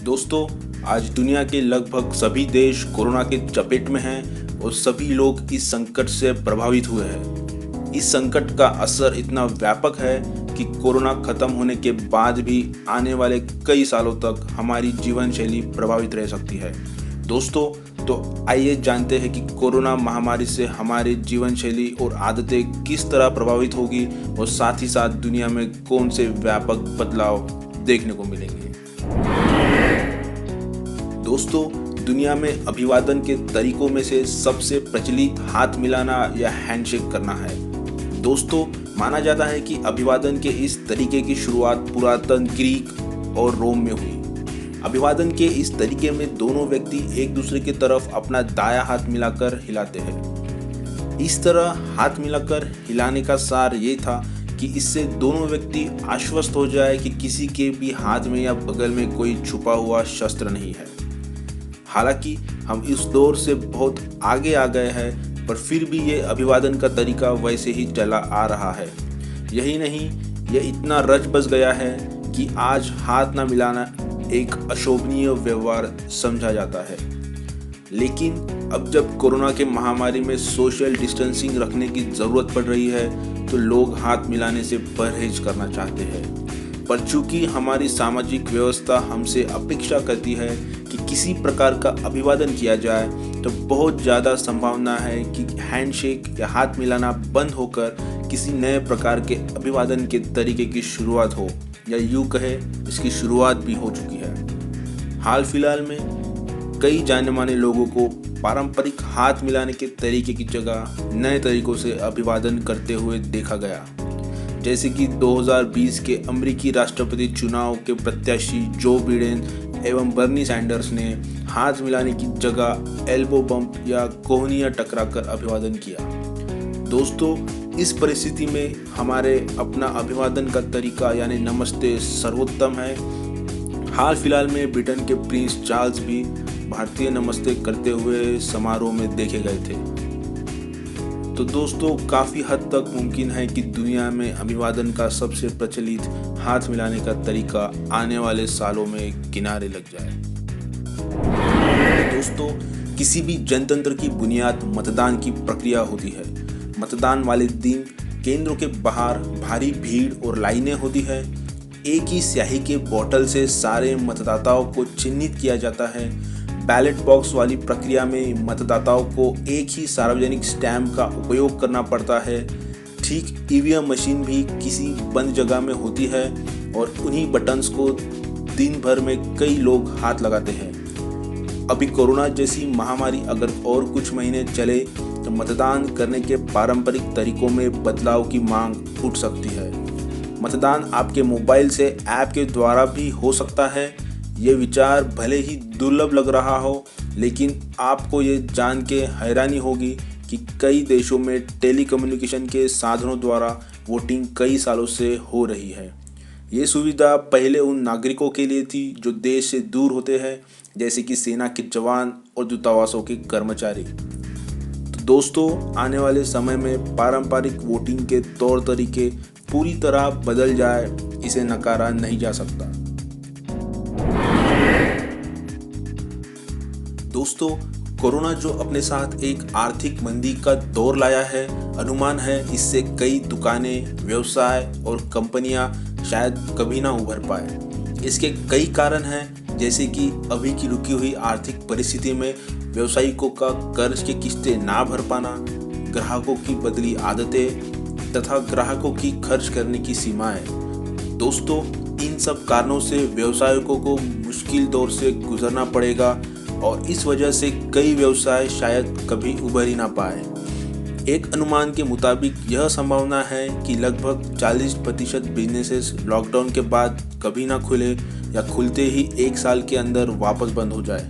दोस्तों, आज दुनिया के लगभग सभी देश कोरोना के चपेट में हैं और सभी लोग इस संकट से प्रभावित हुए हैं। इस संकट का असर इतना व्यापक है कि कोरोना खत्म होने के बाद भी आने वाले कई सालों तक हमारी जीवन शैली प्रभावित रह सकती है। दोस्तों, तो आइए जानते हैं कि कोरोना महामारी से हमारे जीवन शैली और आदतें किस तरह प्रभावित होगी और साथ ही साथ दुनिया में कौन से व्यापक बदलाव देखने को मिलेंगे। दोस्तों, दुनिया में अभिवादन के तरीकों में से सबसे प्रचलित हाथ मिलाना या हैंडशेक करना है। दोस्तों, माना जाता है कि अभिवादन के इस तरीके की शुरुआत पुरातन ग्रीक और रोम में हुई। अभिवादन के इस तरीके में दोनों व्यक्ति एक दूसरे की तरफ अपना दायां हाथ मिलाकर हिलाते हैं। इस तरह हाथ मिलाकर हिलाने का सार ये था कि इससे दोनों व्यक्ति आश्वस्त हो जाए कि किसी के भी हाथ में या बगल में कोई छुपा हुआ शस्त्र नहीं है। हालांकि हम इस दौर से बहुत आगे आ गए हैं, पर फिर भी ये अभिवादन का तरीका वैसे ही चला आ रहा है। यही नहीं, यह इतना रच बस गया है कि आज हाथ ना मिलाना एक अशोभनीय व्यवहार समझा जाता है। लेकिन अब जब कोरोना के महामारी में सोशल डिस्टेंसिंग रखने की ज़रूरत पड़ रही है, तो लोग हाथ मिलाने से परहेज करना चाहते हैं। पर चूंकि हमारी सामाजिक व्यवस्था हमसे अपेक्षा करती है कि किसी प्रकार का अभिवादन किया जाए, तो बहुत ज़्यादा संभावना है कि हैंडशेक या हाथ मिलाना बंद होकर किसी नए प्रकार के अभिवादन के तरीके की शुरुआत हो, या यूँ कहे इसकी शुरुआत भी हो चुकी है। हाल फिलहाल में कई जाने माने लोगों को पारंपरिक हाथ मिलाने के तरीके की जगह नए तरीकों से अभिवादन करते हुए देखा गया, जैसे कि 2020 के अमेरिकी राष्ट्रपति चुनाव के प्रत्याशी जो बिडेन एवं बर्नी सैंडर्स ने हाथ मिलाने की जगह एल्बो बम्प या कोहनियां टकराकर अभिवादन किया। दोस्तों, इस परिस्थिति में हमारे अपना अभिवादन का तरीका यानी नमस्ते सर्वोत्तम है। हाल फिलहाल में ब्रिटेन के प्रिंस चार्ल्स भी भारतीय नमस्ते करते हुए समारोह में देखे गए थे। तो दोस्तों, काफ़ी हद तक मुमकिन है कि दुनिया में अभिवादन का सबसे प्रचलित हाथ मिलाने का तरीका आने वाले सालों में किनारे लग जाए। दोस्तों, किसी भी जनतंत्र की बुनियाद मतदान की प्रक्रिया होती है। मतदान वाले दिन केंद्रों के बाहर भारी भीड़ और लाइनें होती है। एक ही स्याही के बोतल से सारे मतदाताओं को चिन्हित किया जाता है। बैलेट बॉक्स वाली प्रक्रिया में मतदाताओं को एक ही सार्वजनिक स्टैम्प का उपयोग करना पड़ता है। ठीक ईवीएम मशीन भी किसी बंद जगह में होती है और उन्हीं बटन्स को दिन भर में कई लोग हाथ लगाते हैं। अभी कोरोना जैसी महामारी अगर और कुछ महीने चले तो मतदान करने के पारंपरिक तरीकों में बदलाव की मांग उठ सकती है। मतदान आपके मोबाइल से ऐप के द्वारा भी हो सकता है। ये विचार भले ही दुर्लभ लग रहा हो, लेकिन आपको ये जान के हैरानी होगी कि कई देशों में टेलीकम्युनिकेशन के साधनों द्वारा वोटिंग कई सालों से हो रही है। ये सुविधा पहले उन नागरिकों के लिए थी जो देश से दूर होते हैं, जैसे कि सेना के जवान और दूतावासों के कर्मचारी। तो दोस्तों, आने वाले समय में पारंपरिक वोटिंग के तौर तरीके पूरी तरह बदल जाए, इसे नकारा नहीं जा सकता। दोस्तों, कोरोना जो अपने साथ एक आर्थिक मंदी का दौर लाया है, अनुमान है इससे कई दुकानें, व्यवसाय और कंपनियां शायद कभी ना उभर पाए। इसके कई कारण हैं, जैसे कि अभी की रुकी हुई आर्थिक परिस्थिति में व्यवसायिकों का कर्ज की किस्तें ना भर पाना, ग्राहकों की बदली आदतें तथा ग्राहकों की खर्च करने की सीमाएं। दोस्तों, इन सब कारणों से व्यवसायिकों को मुश्किल दौर से गुजरना पड़ेगा और इस वजह से कई व्यवसाय शायद कभी उभर ही ना पाए। एक अनुमान के मुताबिक यह संभावना है कि लगभग 40% बिजनेसेस लॉकडाउन के बाद कभी ना खुले या खुलते ही 1 साल के अंदर वापस बंद हो जाए।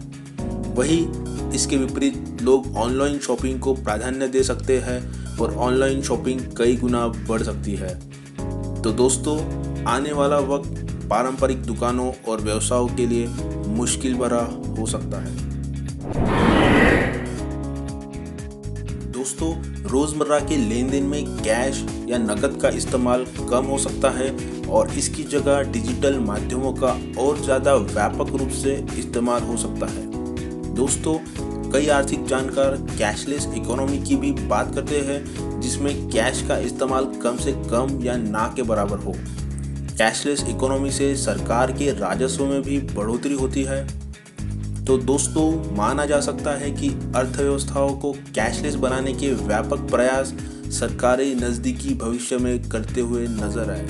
वहीं इसके विपरीत लोग ऑनलाइन शॉपिंग को प्राधान्य दे सकते हैं और ऑनलाइन शॉपिंग कई गुना बढ़ सकती है। तो दोस्तों, आने वाला वक्त पारंपरिक दुकानों और व्यवसायों के लिए मुश्किल भरा हो सकता है। दोस्तों, रोजमर्रा के लेन देन में कैश या नकद का इस्तेमाल कम हो सकता है और इसकी जगह डिजिटल माध्यमों का और ज़्यादा व्यापक रूप से इस्तेमाल हो सकता है। दोस्तों, कई आर्थिक जानकार कैशलेस इकोनॉमी की भी बात करते हैं, जिसमें कैश का इस्तेमाल कम से कम या ना के बराबर हो। कैशलेस इकोनॉमी से सरकार के राजस्व में भी बढ़ोतरी होती है। तो दोस्तों, माना जा सकता है कि अर्थव्यवस्थाओं को कैशलेस बनाने के व्यापक प्रयास सरकारें नज़दीकी भविष्य में करते हुए नजर आए।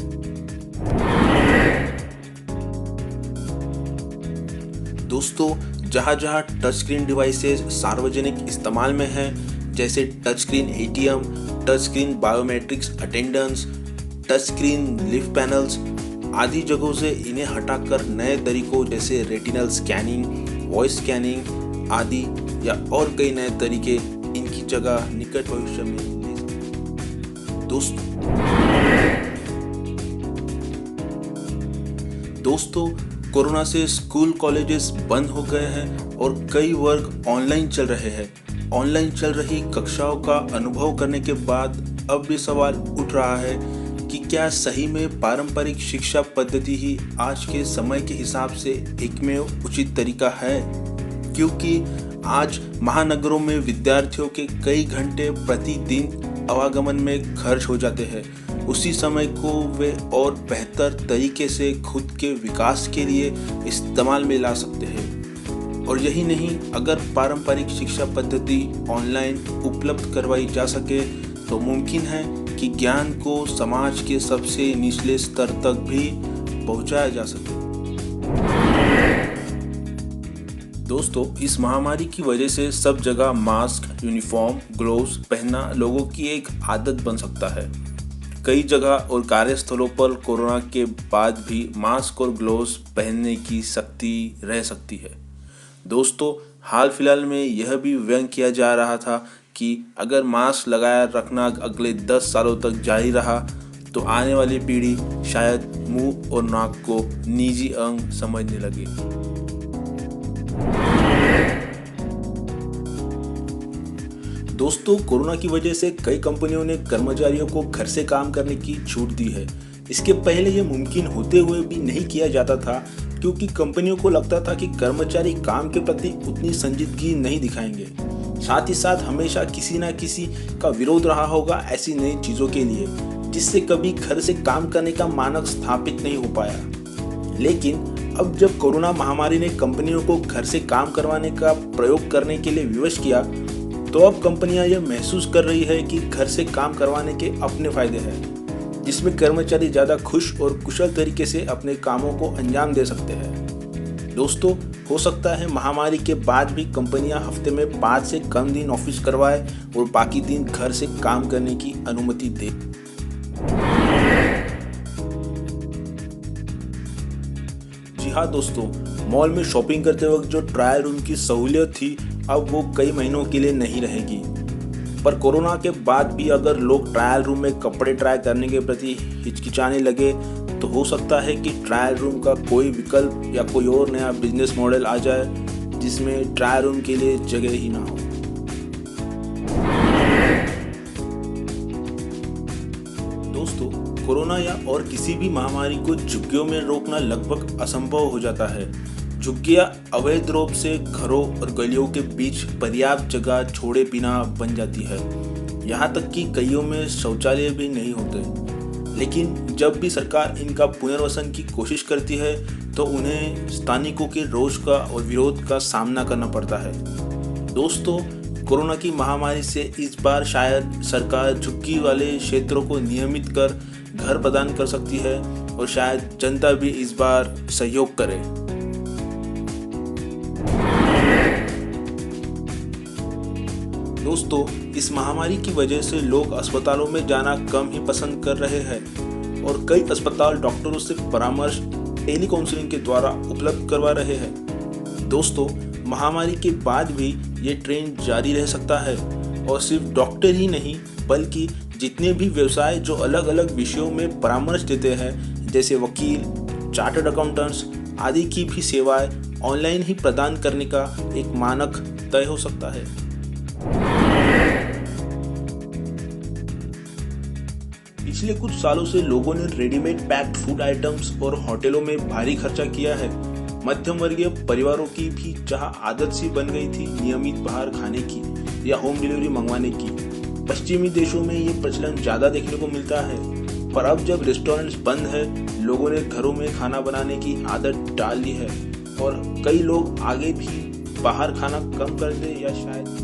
दोस्तों, जहाँ टच स्क्रीन डिवाइसेस सार्वजनिक इस्तेमाल में हैं, जैसे touch screen ATM, touch screen biometrics attendance, touch screen lift panels आदि जगहों से इन्हें हटाकर नए तरीकों जैसे रेटिनल स्कैनिंग, वॉइस स्कैनिंग आदि या और कई नए तरीके इनकी जगह निकट भविष्य में ले सकते। दोस्तों, कोरोना से स्कूल कॉलेजेस बंद हो गए हैं और कई वर्ग ऑनलाइन चल रहे हैं। ऑनलाइन चल रही कक्षाओं का अनुभव करने के बाद अब ये सवाल उठ रहा है कि क्या सही में पारंपरिक शिक्षा पद्धति ही आज के समय के हिसाब से एकमेव उचित तरीका है, क्योंकि आज महानगरों में विद्यार्थियों के कई घंटे प्रतिदिन आवागमन में खर्च हो जाते हैं। उसी समय को वे और बेहतर तरीके से खुद के विकास के लिए इस्तेमाल में ला सकते हैं। और यही नहीं, अगर पारंपरिक शिक्षा पद्धति ऑनलाइन उपलब्ध करवाई जा सके तो मुमकिन है कि ज्ञान को समाज के सबसे निचले स्तर तक भी पहुंचाया जा सके। दोस्तों, इस महामारी की वजह से सब जगह मास्क, यूनिफॉर्म, ग्लोव्स पहनना लोगों की एक आदत बन सकता है। कई जगह और कार्यस्थलों पर कोरोना के बाद भी मास्क और ग्लोव्स पहनने की सख्ती रह सकती है। दोस्तों, हाल फिलहाल में यह भी व्यंग किया जा रहा था कि अगर मास्क लगाए रखना अगले 10 सालों तक जारी रहा तो आने वाली पीढ़ी शायद मुंह और नाक को निजी अंग समझने लगे। दोस्तों, कोरोना की वजह से कई कंपनियों ने कर्मचारियों को घर से काम करने की छूट दी है। इसके पहले यह मुमकिन होते हुए भी नहीं किया जाता था, क्योंकि कंपनियों को लगता था कि कर्मचारी काम के प्रति उतनी संजीदगी नहीं दिखाएंगे। साथ ही साथ हमेशा किसी न किसी का विरोध रहा होगा ऐसी नई चीज़ों के लिए, जिससे कभी घर से काम करने का मानक स्थापित नहीं हो पाया। लेकिन अब जब कोरोना महामारी ने कंपनियों को घर से काम करवाने का प्रयोग करने के लिए विवश किया, तो अब कंपनियां यह महसूस कर रही है कि घर से काम करवाने के अपने फायदे हैं, जिसमें कर्मचारी ज़्यादा खुश और कुशल तरीके से अपने कामों को अंजाम दे सकते हैं। दोस्तों, हो सकता है महामारी के बाद भी कंपनियां हफ्ते में 5 से कम दिन ऑफिस करवाए और बाकी दिन घर से काम करने की अनुमति दे। जी हाँ दोस्तों, मॉल में शॉपिंग करते वक्त जो ट्रायल रूम की सहूलियत थी, अब वो कई महीनों के लिए नहीं रहेगी। पर कोरोना के बाद भी अगर लोग ट्रायल रूम में कपड़े ट्राई करने के प्रति हिचकिचाने लगे तो हो सकता है कि ट्रायल रूम का कोई विकल्प या कोई और नया बिजनेस मॉडल आ जाए जिसमें ट्रायल रूम के लिए जगह ही ना हो। दोस्तों, कोरोना या और किसी भी महामारी को झुग्गियों में रोकना लगभग असंभव हो जाता है। झुग्गियां अवैध रूप से घरों और गलियों के बीच पर्याप्त जगह छोड़े बिना बन जाती है। यहाँ तक कि कईयों में शौचालय भी नहीं होते। लेकिन जब भी सरकार इनका पुनर्वसन की कोशिश करती है तो उन्हें स्थानिकों के रोष का और विरोध का सामना करना पड़ता है। दोस्तों, कोरोना की महामारी से इस बार शायद सरकार झुग्गी वाले क्षेत्रों को नियमित कर घर प्रदान कर सकती है और शायद जनता भी इस बार सहयोग करे। दोस्तों, इस महामारी की वजह से लोग अस्पतालों में जाना कम ही पसंद कर रहे हैं और कई अस्पताल डॉक्टरों से परामर्श टेली काउंसलिंग के द्वारा उपलब्ध करवा रहे हैं। दोस्तों, महामारी के बाद भी ये ट्रेंड जारी रह सकता है और सिर्फ डॉक्टर ही नहीं बल्कि जितने भी व्यवसाय जो अलग अलग विषयों में परामर्श देते हैं, जैसे वकील, चार्टर्ड अकाउंटेंट्स आदि की भी सेवाएं ऑनलाइन ही प्रदान करने का एक मानक तय हो सकता है। पिछले कुछ सालों से लोगों ने रेडीमेड पैक्ड फूड आइटम्स और होटलों में भारी खर्चा किया है। मध्यम वर्गीय परिवारों की भी जहां आदत सी बन गई थी नियमित बाहर खाने की या होम डिलीवरी मंगवाने की। पश्चिमी देशों में ये प्रचलन ज्यादा देखने को मिलता है, पर अब जब रेस्टोरेंट्स बंद है, लोगों ने घरों में खाना बनाने की आदत डाल ली है और कई लोग आगे भी बाहर खाना कम कर दे या शायद।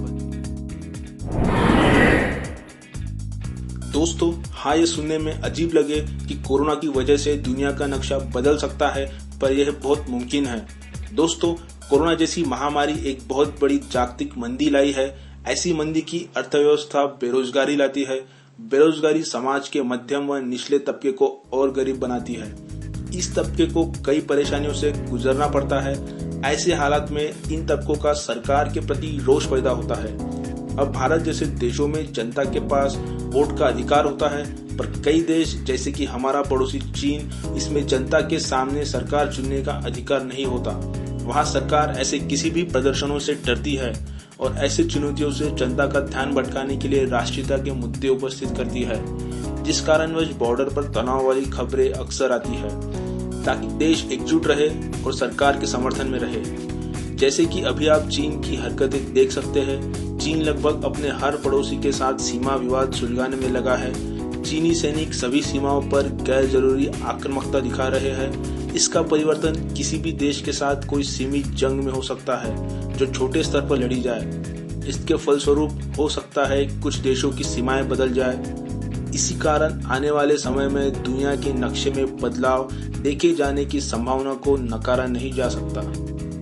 दोस्तों, हाँ, ये सुनने में अजीब लगे कि कोरोना की वजह से दुनिया का नक्शा बदल सकता है, पर यह बहुत मुमकिन है। दोस्तों, कोरोना जैसी महामारी एक बहुत बड़ी जागतिक मंदी लाई है। ऐसी मंदी की अर्थव्यवस्था बेरोजगारी लाती है। बेरोजगारी समाज के मध्यम व निचले तबके को और गरीब बनाती है। इस तबके को कई परेशानियों से गुजरना पड़ता है। ऐसे हालात में इन तबकों का सरकार के प्रति रोष पैदा होता है। अब भारत जैसे देशों में जनता के पास वोट का अधिकार होता है, पर कई देश जैसे कि हमारा पड़ोसी चीन, इसमें जनता के सामने सरकार चुनने का अधिकार नहीं होता। वहां सरकार ऐसे किसी भी प्रदर्शनों से डरती है और ऐसे चुनौतियों से जनता का ध्यान भटकाने के लिए राष्ट्रीयता के मुद्दे उपस्थित करती है, जिस कारणवश बॉर्डर पर तनाव वाली खबरें अक्सर आती है, ताकि देश एकजुट रहे और सरकार के समर्थन में रहे। जैसे कि अभी आप चीन की हरकतें देख सकते हैं। चीन लगभग अपने हर पड़ोसी के साथ सीमा विवाद सुलझाने में लगा है। चीनी सैनिक सभी सीमाओं पर गैर जरूरी आक्रामकता दिखा रहे हैं। इसका परिवर्तन किसी भी देश के साथ कोई सीमित जंग में हो सकता है जो छोटे स्तर पर लड़ी जाए। इसके फलस्वरूप हो सकता है कुछ देशों की सीमाएं बदल जाए। इसी कारण आने वाले समय में दुनिया के नक्शे में बदलाव देखे जाने की संभावना को नकारा नहीं जा सकता।